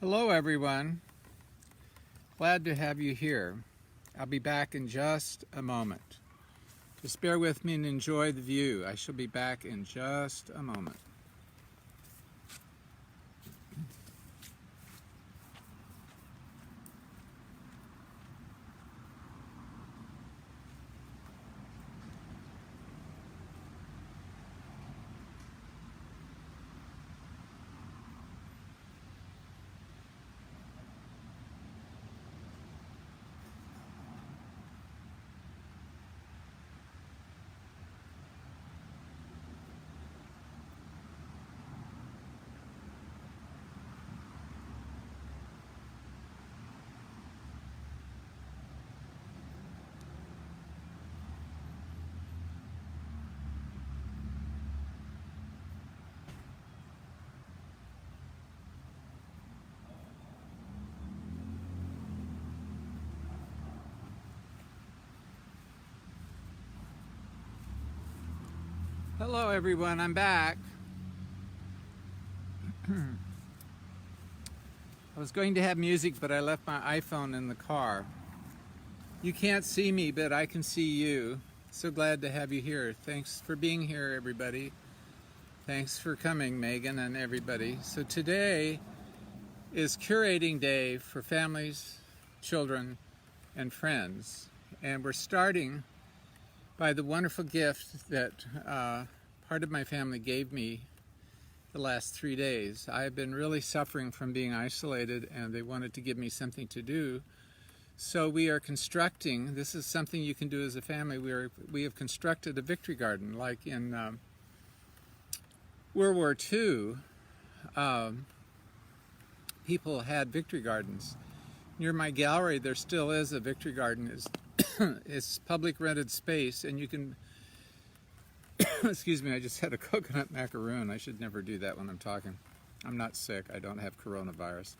Hello everyone, glad to have you here. I'll be back in just a moment. Just bear with me and enjoy the view. I shall be back in just a moment. Hello everyone, I'm back. I was going to have music, but I left my iPhone in the car. You can't see me, but I can see you. So glad to have you here. Thanks for being here, everybody. Thanks for coming, Megan and everybody. So today is curating day for families, children, and friends. And we're starting by the wonderful gift that part of my family gave me the last 3 days. I have been really suffering from being isolated, and they wanted to give me something to do. So we are constructing, this is something you can do as a family, we have constructed a victory garden. Like in World War II, people had victory gardens. Near my gallery there still is a victory garden. It's public rented space, and you can excuse me, I just had a coconut macaroon. I should never do that when I'm talking. I'm not sick, I don't have coronavirus.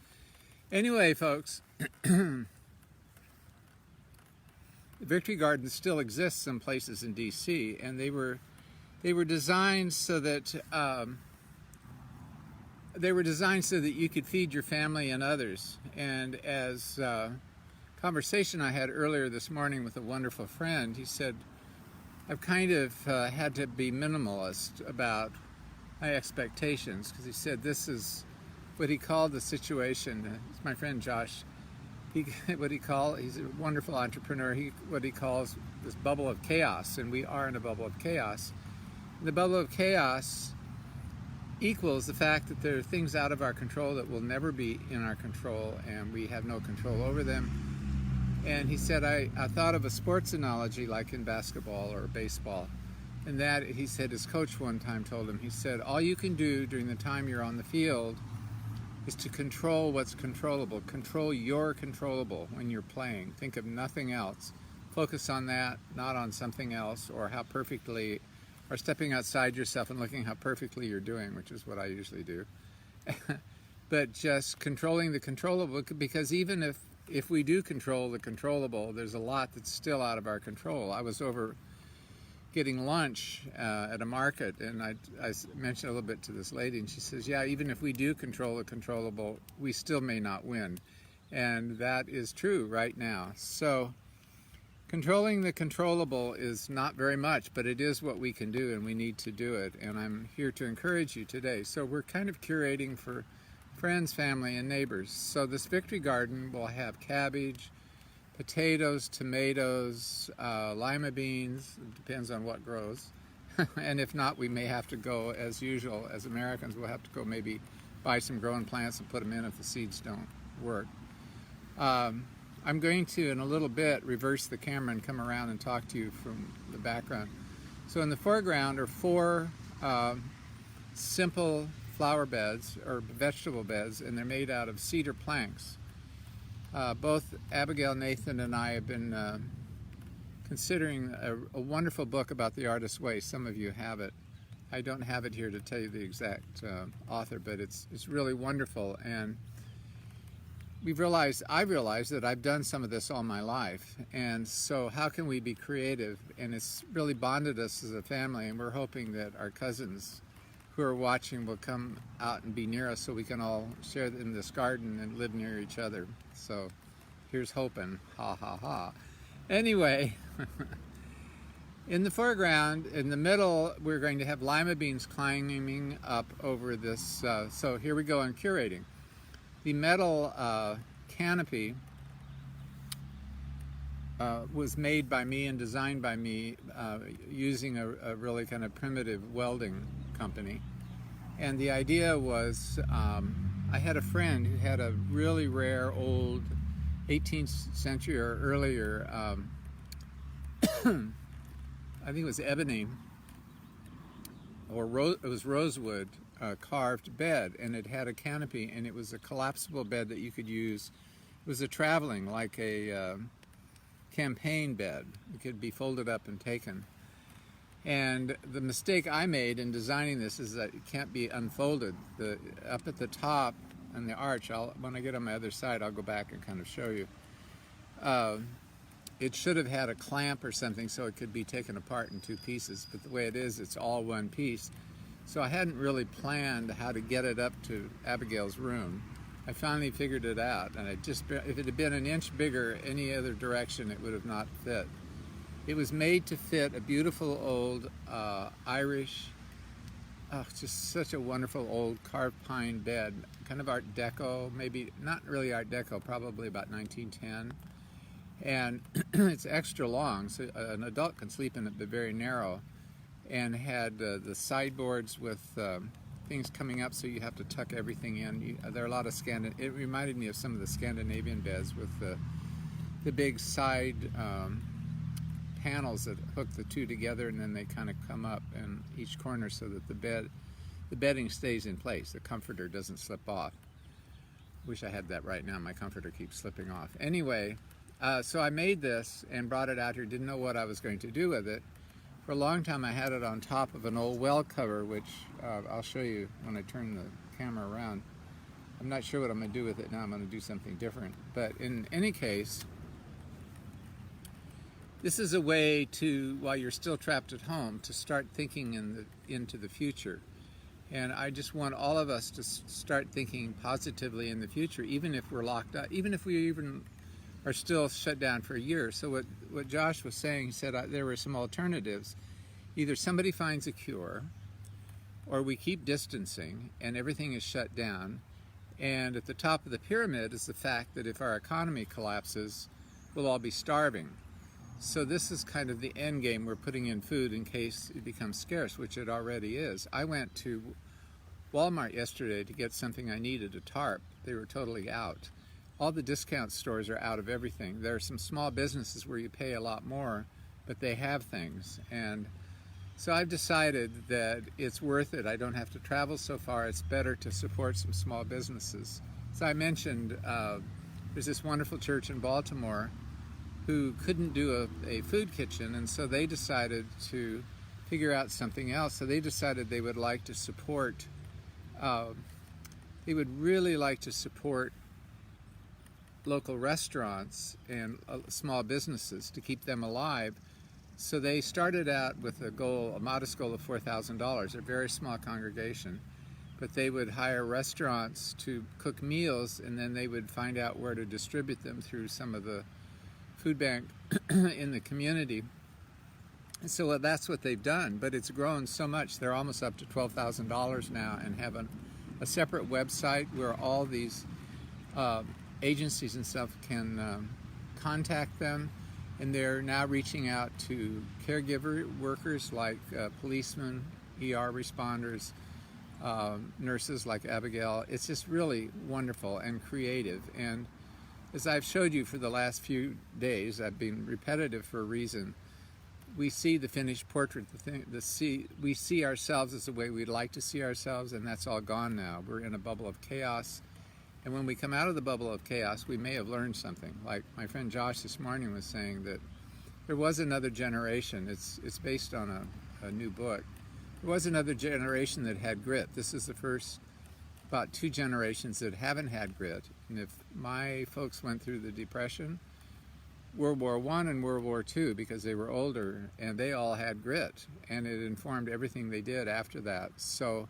Anyway, folks, the victory gardens still exist some places in DC, and they were designed so that you could feed your family and others. And as conversation I had earlier this morning with a wonderful friend, he said, I've kind of had to be minimalist about my expectations, because he said this is what he called the situation. It's my friend Josh. He's a wonderful entrepreneur. What he calls this bubble of chaos, and we are in a bubble of chaos. The bubble of chaos equals the fact that there are things out of our control that will never be in our control, and we have no control over them. And he said, I thought of a sports analogy like in basketball or baseball. And that, he said, his coach one time told him, he said, all you can do during the time you're on the field is to control what's controllable. Control your controllable when you're playing. Think of nothing else. Focus on that, not on something else, or stepping outside yourself and looking how perfectly you're doing, which is what I usually do. But just controlling the controllable, because even if we do control the controllable, there's a lot that's still out of our control. I was over getting lunch at a market, and I mentioned a little bit to this lady, and she says, yeah, even if we do control the controllable, we still may not win. And that is true right now. So controlling the controllable is not very much, but it is what we can do, and we need to do it. And I'm here to encourage you today. So we're kind of curating for friends, family, and neighbors. So this victory garden will have cabbage, potatoes, tomatoes, lima beans, it depends on what grows. And if not, we may have to go, as usual, as Americans, we'll have to go maybe buy some growing plants and put them in if the seeds don't work. I'm going to, in a little bit, reverse the camera and come around and talk to you from the background. So in the foreground are 4 simple flower beds or vegetable beds, and they're made out of cedar planks. Both Abigail, Nathan, and I have been considering a wonderful book about the artist's way. Some of you have it. I don't have it here to tell you the exact author, but it's really wonderful. And I've realized that I've done some of this all my life, and so how can we be creative? And it's really bonded us as a family, and we're hoping that our cousins who are watching will come out and be near us so we can all share in this garden and live near each other. So here's hoping. Ha ha ha. Anyway, in the foreground, in the middle, we're going to have lima beans climbing up over this. So here we go on curating. The metal canopy was made by me and designed by me using a really kind of primitive welding company. And the idea was, I had a friend who had a really rare old 18th century or earlier, I think it was ebony, or it was rosewood, carved bed, and it had a canopy, and it was a collapsible bed that you could use. It was a traveling, like a campaign bed. It could be folded up and taken. And the mistake I made in designing this is that it can't be unfolded. Up at the top on the arch, when I get on my other side, I'll go back and kind of show you. It should have had a clamp or something so it could be taken apart in two pieces, but the way it is, it's all one piece. So I hadn't really planned how to get it up to Abigail's room. I finally figured it out, and if it had been an inch bigger any other direction, it would have not fit. It was made to fit a beautiful old Irish, just such a wonderful old carved pine bed, kind of Art Deco, maybe not really Art Deco, probably about 1910. And it's extra long, so an adult can sleep in it, but very narrow. And had the sideboards with things coming up, so you have to tuck everything in. There are a lot of it reminded me of some of the Scandinavian beds with the big side panels that hook the two together, and then they kind of come up in each corner so that the bedding stays in place. The comforter doesn't slip off. Wish I had that right now. My comforter keeps slipping off. Anyway, so I made this and brought it out here. Didn't know what I was going to do with it. For a long time, I had it on top of an old well cover, which I'll show you when I turn the camera around. I'm not sure what I'm going to do with it now. I'm going to do something different. But in any case, this is a way to, while you're still trapped at home, to start thinking into the future. And I just want all of us to start thinking positively in the future, even if we're locked up, even if we even are still shut down for a year. So what Josh was saying, he said there were some alternatives. Either somebody finds a cure, or we keep distancing and everything is shut down. And at the top of the pyramid is the fact that if our economy collapses, we'll all be starving. So this is kind of the end game. We're putting in food in case it becomes scarce, which it already is. I went to Walmart yesterday to get something I needed, a tarp. They were totally out. All the discount stores are out of everything. There are some small businesses where you pay a lot more, but they have things. And so I've decided that it's worth it. I don't have to travel so far. It's better to support some small businesses. So I mentioned there's this wonderful church in Baltimore who couldn't do a food kitchen, and so they decided to figure out something else. So they decided they would like to support, they would really like to support local restaurants and small businesses to keep them alive. So they started out with a modest goal of $4,000, a very small congregation. But they would hire restaurants to cook meals, and then they would find out where to distribute them through some of the food bank in the community. And so that's what they've done, but it's grown so much. They're almost up to $12,000 now and have a separate website where all these agencies and stuff can contact them. And they're now reaching out to caregiver workers like policemen, ER responders, nurses like Abigail. It's just really wonderful and creative. And as I've showed you for the last few days, I've been repetitive for a reason. We see the finished portrait, we see ourselves as the way we'd like to see ourselves, and that's all gone now. We're in a bubble of chaos. And when we come out of the bubble of chaos, we may have learned something. Like my friend Josh this morning was saying that there was another generation. It's based on a new book. There was another generation that had grit. This is the first about 2 generations that haven't had grit. And if my folks went through the Depression, World War I and World War II, because they were older, and they all had grit, and it informed everything they did after that. So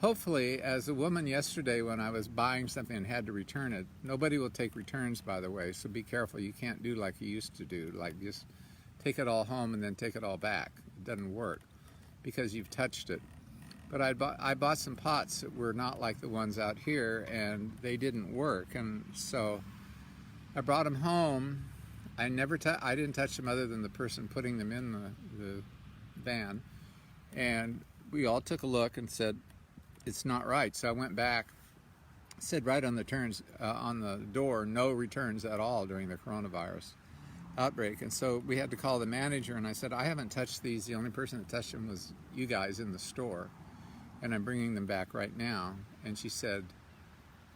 hopefully, as a woman yesterday when I was buying something and had to return it, nobody will take returns, by the way, so be careful. You can't do like you used to do, like just take it all home and then take it all back. It doesn't work because you've touched it. But I bought some pots that were not like the ones out here, and they didn't work, and so I brought them home. I didn't touch them other than the person putting them in the van, and we all took a look and said, it's not right. So I went back, said right on the turns on the door, no returns at all during the coronavirus outbreak. And so we had to call the manager, and I said, I haven't touched these. The only person that touched them was you guys in the store, and I'm bringing them back right now. And she said,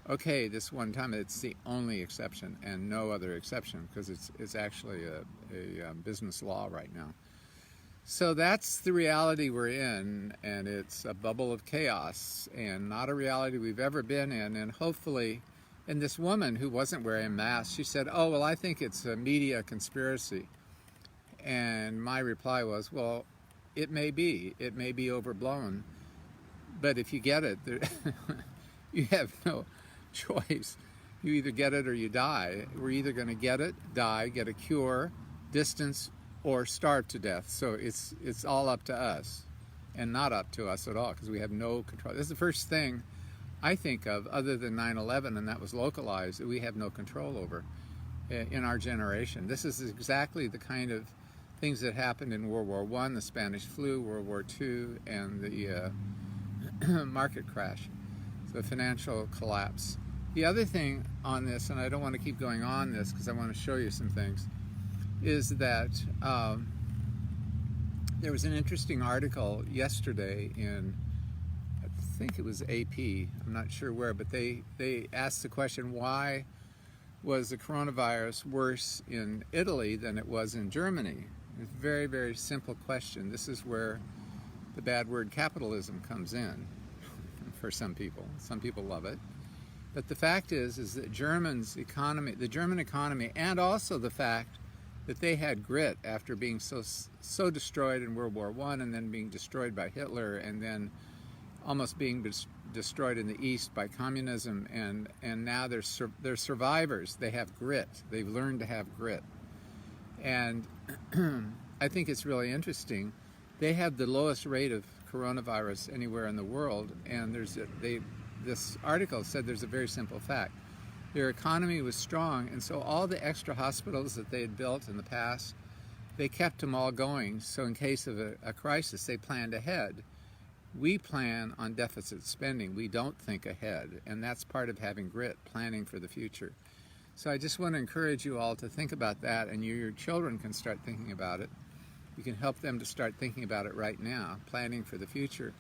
okay, this one time it's the only exception and no other exception, because it's actually a business law right now. So that's the reality we're in, and it's a bubble of chaos and not a reality we've ever been in. And hopefully, and this woman who wasn't wearing a mask, she said, oh, well, I think it's a media conspiracy. And my reply was, well, it may be overblown, but if you get it, you have no choice. You either get it or you die. We're either going to get it, die, get a cure, distance, or starve to death. So it's all up to us, and not up to us at all, because we have no control. This is the first thing I think of, other than 9/11, and that was localized, that we have no control over in our generation. This is exactly the kind of things that happened in World War I, the Spanish flu, World War II, and the market crash, the financial collapse. The other thing on this, and I don't want to keep going on this because I want to show you some things, is that there was an interesting article yesterday in, I think it was AP, I'm not sure where, but they asked the question, why was the coronavirus worse in Italy than it was in Germany? It's a very, very simple question. This is where the bad word capitalism comes in for some people. Some people love it. But the fact is that the German economy, and also the fact that they had grit after being so destroyed in World War I, and then being destroyed by Hitler, and then almost being destroyed in the East by communism, and now they're survivors. They have grit. They've learned to have grit. And I think it's really interesting. They have the lowest rate of coronavirus anywhere in the world, and this article said there's a very simple fact. Their economy was strong, and so all the extra hospitals that they had built in the past, they kept them all going. So in case of a crisis, they planned ahead. We plan on deficit spending. We don't think ahead, and that's part of having grit, planning for the future. So I just want to encourage you all to think about that, and your children can start thinking about it. You can help them to start thinking about it right now, planning for the future.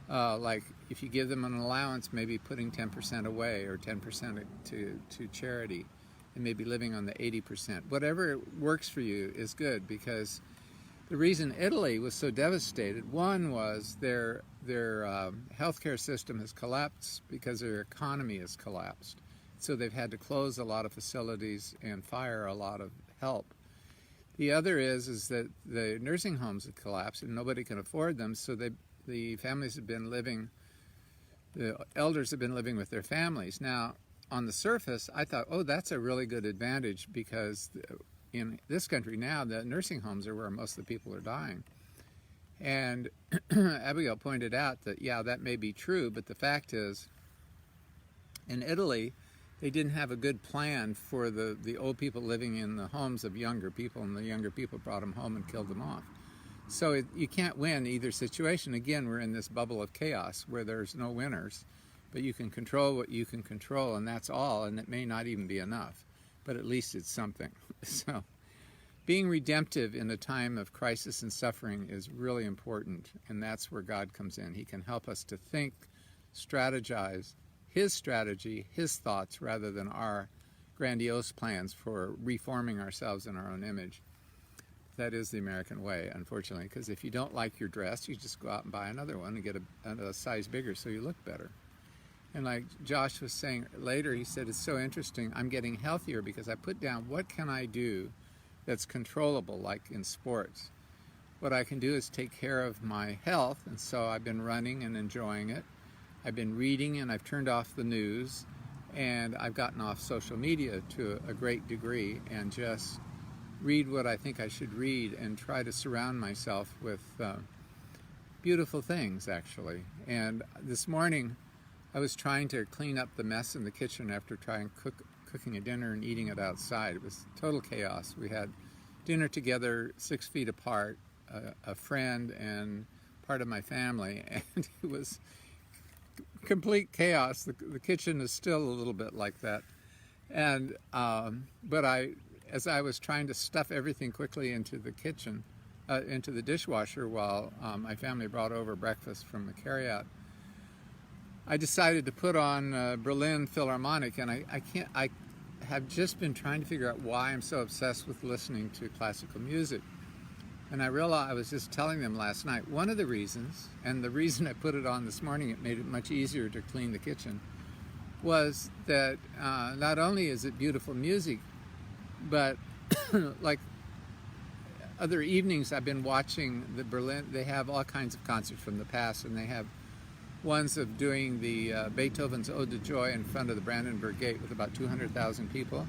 Like if you give them an allowance, maybe putting 10% away, or 10% to charity, and maybe living on the 80%. Whatever works for you is good, because the reason Italy was so devastated, one was their healthcare system has collapsed because their economy has collapsed. So they've had to close a lot of facilities and fire a lot of help. The other is that the nursing homes have collapsed and nobody can afford them, so the families have been living, the elders have been living with their families. Now, on the surface, I thought, oh, that's a really good advantage, because in this country now, the nursing homes are where most of the people are dying. And Abigail pointed out that, yeah, that may be true, but the fact is, in Italy, they didn't have a good plan for the old people living in the homes of younger people, and the younger people brought them home and killed them off. So you can't win either situation. Again, we're in this bubble of chaos where there's no winners, but you can control what you can control, and that's all, and it may not even be enough, but at least it's something. So being redemptive in a time of crisis and suffering is really important, and that's where God comes in. He can help us to think, strategize, His strategy, His thoughts, rather than our grandiose plans for reforming ourselves in our own image. That is the American way, unfortunately, because if you don't like your dress, you just go out and buy another one and get a size bigger so you look better. And like Josh was saying later, he said, it's so interesting, I'm getting healthier because I put down, what can I do that's controllable, like in sports? What I can do is take care of my health, and so I've been running and enjoying it. I've been reading, and I've turned off the news, and I've gotten off social media to a great degree and just read what I think I should read and try to surround myself with beautiful things, actually. And this morning I was trying to clean up the mess in the kitchen after cooking a dinner and eating it outside. It was total chaos. We had dinner together 6 feet apart, a friend and part of my family, and it was complete chaos. The kitchen is still a little bit like that. And but as I was trying to stuff everything quickly into the kitchen, into the dishwasher while my family brought over breakfast from the carryout, I decided to put on Berlin Philharmonic, and I have just been trying to figure out why I'm so obsessed with listening to classical music. And I realized, I was just telling them last night, one of the reasons, and the reason I put it on this morning, it made it much easier to clean the kitchen, was that not only is it beautiful music, but like other evenings I've been watching the Berlin, they have all kinds of concerts from the past, and they have ones of doing the Beethoven's Ode to Joy in front of the Brandenburg Gate with about 200,000 people.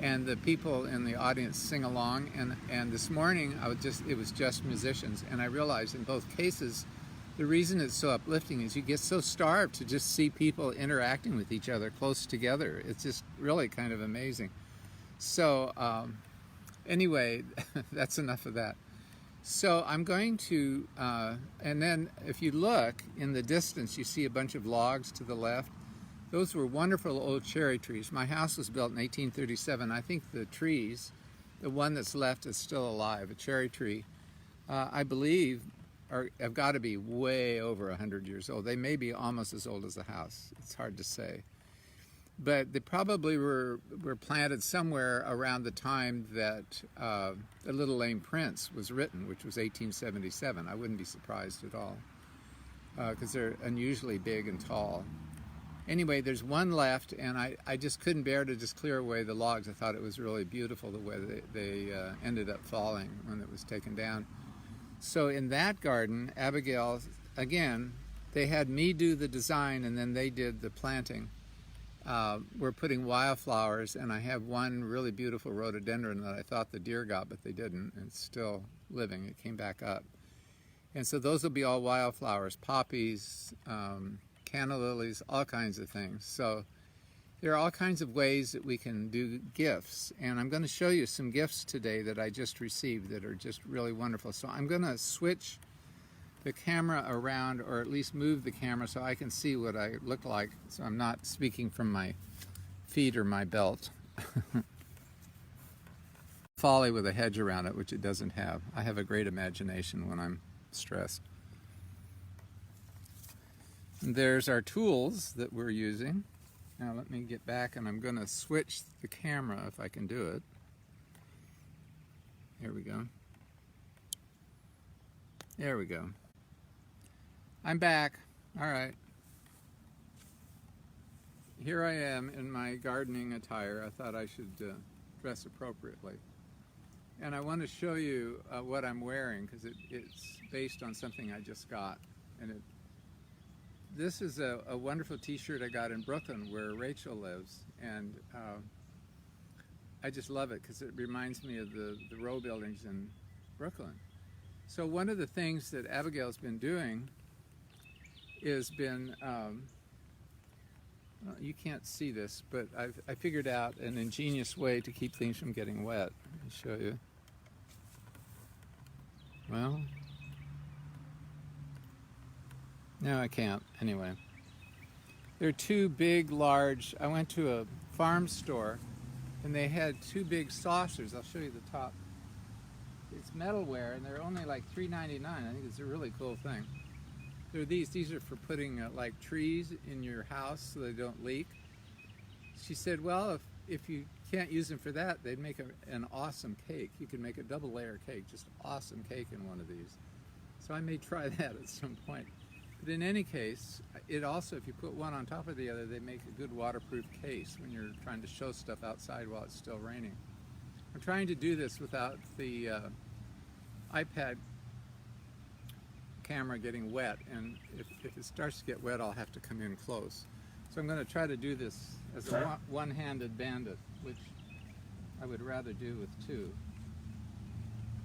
And the people in the audience sing along, and this morning it was just musicians, and I realized in both cases the reason it's so uplifting is you get so starved to just see people interacting with each other close together. It's just really kind of amazing. So anyway, that's enough of that. So I'm going to, and then if you look in the distance, you see a bunch of logs to the left. Those were wonderful old cherry trees. My house was built in 1837. I think the trees, the one that's left is still alive, a cherry tree, I believe have got to be way over 100 years old. They may be almost as old as the house. It's hard to say. But they probably were planted somewhere around the time that The Little Lame Prince was written, which was 1877. I wouldn't be surprised at all, because they're unusually big and tall. Anyway, there's one left, and I just couldn't bear to just clear away the logs. I thought it was really beautiful the way they ended up falling when it was taken down. So in that garden, Abigail, again, they had me do the design, and then they did the planting. We're putting wildflowers, and I have one really beautiful rhododendron that I thought the deer got, but they didn't. It's still living. It came back up. And so those will be all wildflowers, poppies, canna lilies, all kinds of things. So there are all kinds of ways that we can do gifts, and I'm going to show you some gifts today that I just received that are just really wonderful. So I'm going to switch the camera around, or at least move the camera so I can see what I look like, so I'm not speaking from my feet or my belt. Folly with a hedge around it, which it doesn't have. I have a great imagination when I'm stressed. There's our tools that we're using. Now let me get back, and I'm going to switch the camera if I can do it. Here we go. There we go. I'm back. All right. Here I am in my gardening attire. I thought I should dress appropriately. And I want to show you what I'm wearing, because it's based on something I just got. And this is a wonderful t-shirt I got in Brooklyn, where Rachel lives, and I just love it because it reminds me of the row buildings in Brooklyn. So one of the things that Abigail's been doing is well, you can't see this, but I figured out an ingenious way to keep things from getting wet. Let me show you. Well, no, I can't. Anyway, there are two big, large, I went to a farm store, and they had two big saucers. I'll show you the top. It's metalware, and they're only like $3.99. I think it's a really cool thing. They're these are for putting like trees in your house so they don't leak. She said, well, if you can't use them for that, they'd make an awesome cake. You can make a double layer cake, just awesome cake in one of these. So I may try that at some point. But in any case, it also, if you put one on top of the other, they make a good waterproof case when you're trying to show stuff outside while it's still raining. I'm trying to do this without the iPad camera getting wet, and if it starts to get wet, I'll have to come in close. So I'm going to try to do this as a one-handed bandit, which I would rather do with two.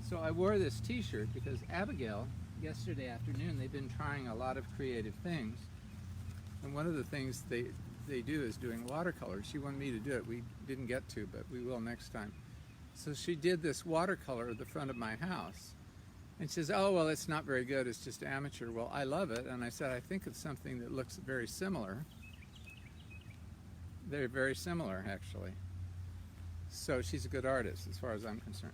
So I wore this t-shirt because Abigail, yesterday afternoon, they've been trying a lot of creative things. And one of the things they do is doing watercolor. She wanted me to do it. We didn't get to, but we will next time. So she did this watercolor at the front of my house. And she says, oh, well, it's not very good. It's just amateur. Well, I love it. And I said, I think it's something that looks very similar. They're very similar, actually. So she's a good artist as far as I'm concerned.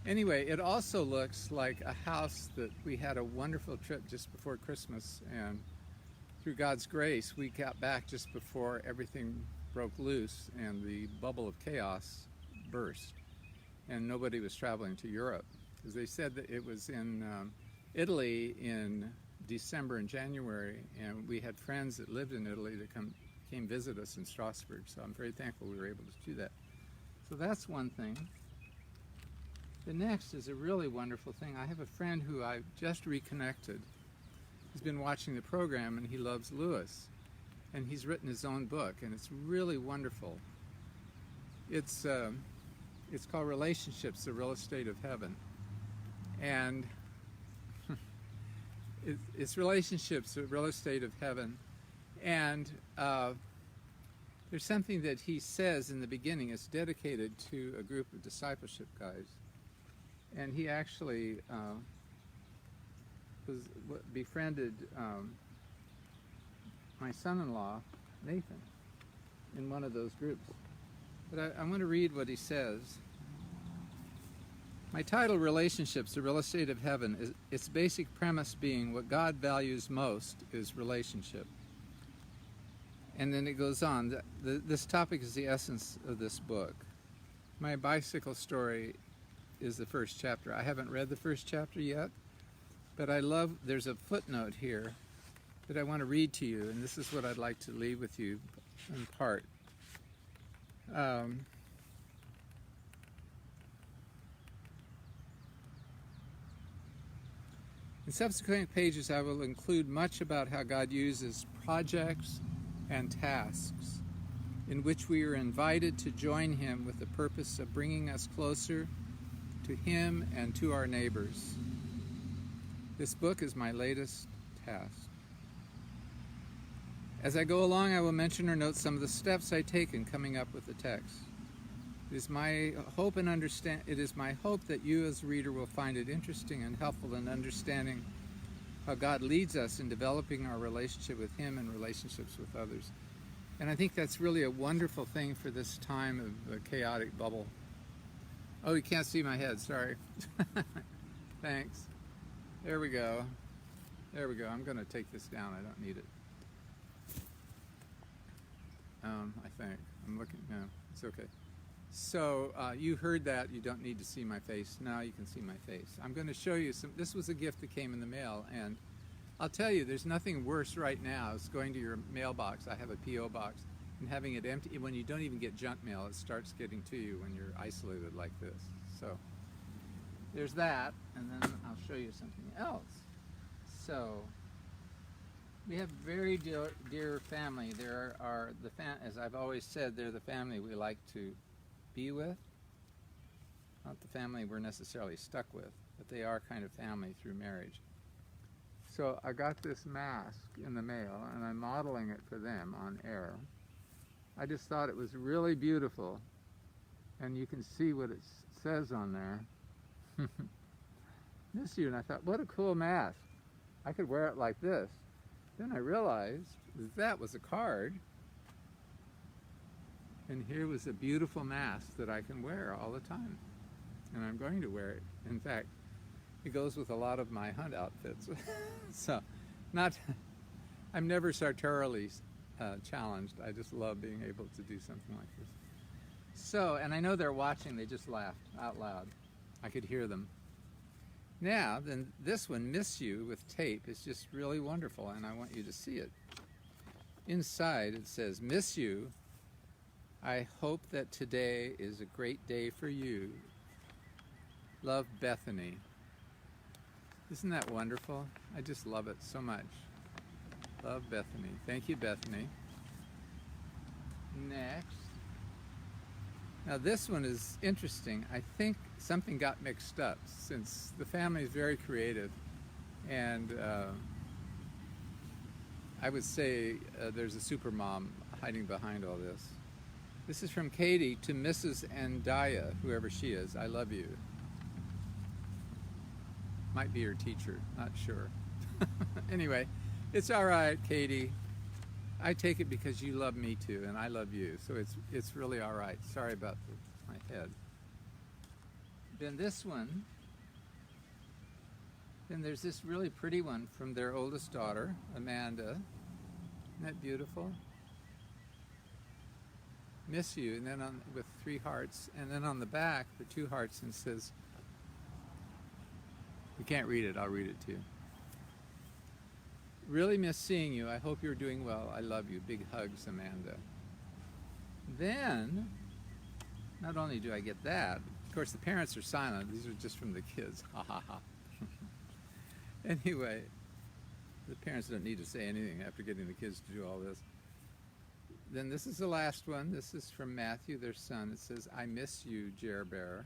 Anyway, it also looks like a house that we had a wonderful trip just before Christmas, and through God's grace, we got back just before everything broke loose and the bubble of chaos burst, and nobody was traveling to Europe, because they said that it was in Italy in December and January, and we had friends that lived in Italy that came visit us in Strasbourg, so I'm very thankful we were able to do that. So that's one thing. The next is a really wonderful thing. I have a friend who I've just reconnected. He's been watching the program, and he loves Lewis. And he's written his own book, and it's really wonderful. It's called Relationships, the Real Estate of Heaven. And it's Relationships, the Real Estate of Heaven. And there's something that he says in the beginning. It's dedicated to a group of discipleship guys. And he actually befriended my son-in-law, Nathan, in one of those groups. But I want to read what he says. My title, Relationships, the Real Estate of Heaven, is its basic premise being what God values most is relationship. And then it goes on. This topic is the essence of this book. My bicycle story is the first chapter. I haven't read the first chapter yet, but there's a footnote here that I want to read to you, and this is what I'd like to leave with you in part. In subsequent pages, I will include much about how God uses projects and tasks in which we are invited to join Him with the purpose of bringing us closer to Him and to our neighbors. This book is my latest task. As I go along, I will mention or note some of the steps I take in coming up with the text. It is my hope that you as a reader will find it interesting and helpful in understanding how God leads us in developing our relationship with Him and relationships with others. And I think that's really a wonderful thing for this time of a chaotic bubble. Oh, you can't see my head, sorry. Thanks. There we go. There we go. I'm going to take this down. I don't need it. I think. I'm looking. No, it's okay. So you heard that. You don't need to see my face. Now you can see my face. I'm going to show you some. This was a gift that came in the mail, and I'll tell you, there's nothing worse right now. It's going to your mailbox. I have a P.O. box, and having it empty. When you don't even get junk mail, it starts getting to you when you're isolated like this. So there's that, and then I'll show you something else. So we have very dear family. There are as I've always said, they're the family we like to be with. Not the family we're necessarily stuck with, but they are kind of family through marriage. So I got this mask in the mail, and I'm modeling it for them on air. I just thought it was really beautiful, and you can see what it says on there. Miss you, and I thought, what a cool mask. I could wear it like this. Then I realized that was a card, and here was a beautiful mask that I can wear all the time, and I'm going to wear it. In fact, it goes with a lot of my hunt outfits. So, I'm never sartorially challenged. I just love being able to do something like this. So, and I know they're watching, they just laughed out loud. I could hear them. Now, then this one, Miss You, with tape, is just really wonderful, and I want you to see it. Inside it says, Miss You, I hope that today is a great day for you. Love, Bethany. Isn't that wonderful? I just love it so much. Love Bethany. Thank you, Bethany. Next. Now this one is interesting. I think something got mixed up since the family is very creative, and I would say there's a super mom hiding behind all this. This is from Katie to Mrs. Andaya, whoever she is. I love you. Might be her teacher, not sure. Anyway, it's all right, Katie. I take it because you love me too, and I love you, so it's really all right. Sorry about my head. Then this one. Then there's this really pretty one from their oldest daughter, Amanda. Isn't that beautiful? Miss you, and then with 3 hearts, and then on the back, the 2 hearts, and says, you can't read it, I'll read it to you. Really miss seeing you. I hope you're doing well. I love you. Big hugs, Amanda. Then, not only do I get that, of course the parents are silent. These are just from the kids. Ha ha ha. Anyway, the parents don't need to say anything after getting the kids to do all this. Then this is the last one. This is from Matthew, their son. It says, I miss you, Jer Bear.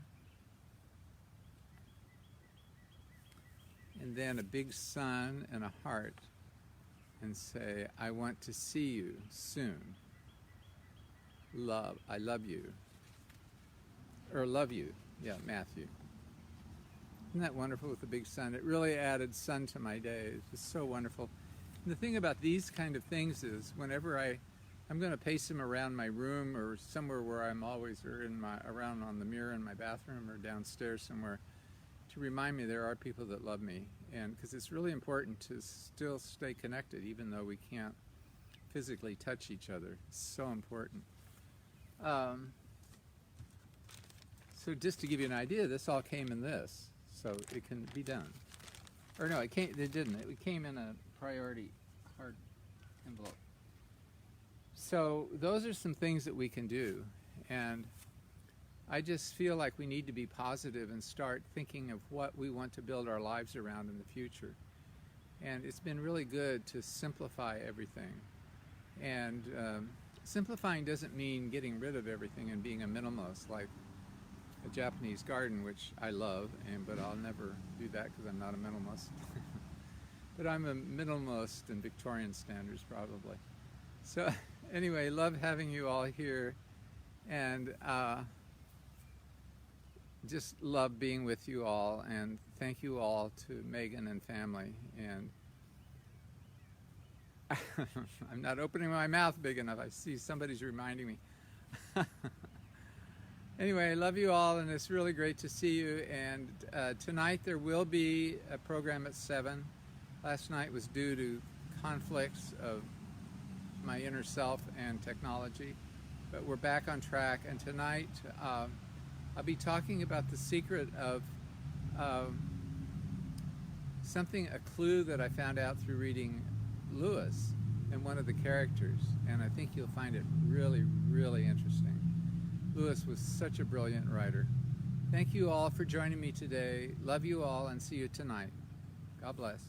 And then a big sun and a heart. And say, I want to see you soon. Love, I love you. Or love you, yeah, Matthew. Isn't that wonderful with the big sun? It really added sun to my day. It's just so wonderful. And the thing about these kind of things is whenever I'm going to paste them around my room or somewhere where I'm always, or around on the mirror in my bathroom or downstairs somewhere, to remind me there are people that love me, and because it's really important to still stay connected even though we can't physically touch each other. It's so important. So just to give you an idea, this all came in this, so it can be done. Or no, it didn't. It came in a priority hard envelope. So those are some things that we can do, and I just feel like we need to be positive and start thinking of what we want to build our lives around in the future. And it's been really good to simplify everything. And simplifying doesn't mean getting rid of everything and being a minimalist like a Japanese garden, which I love, but I'll never do that because I'm not a minimalist. But I'm a minimalist in Victorian standards, probably. So anyway, love having you all here, and just love being with you all, and thank you all to Megan and family. And I'm not opening my mouth big enough. I see somebody's reminding me. Anyway, I love you all, and it's really great to see you. And tonight there will be a program at 7. Last night was due to conflicts of my inner self and technology, but we're back on track. And tonight I'll be talking about the secret of a clue that I found out through reading Lewis and one of the characters, and I think you'll find it really, really interesting. Lewis was such a brilliant writer. Thank you all for joining me today. Love you all, and see you tonight. God bless.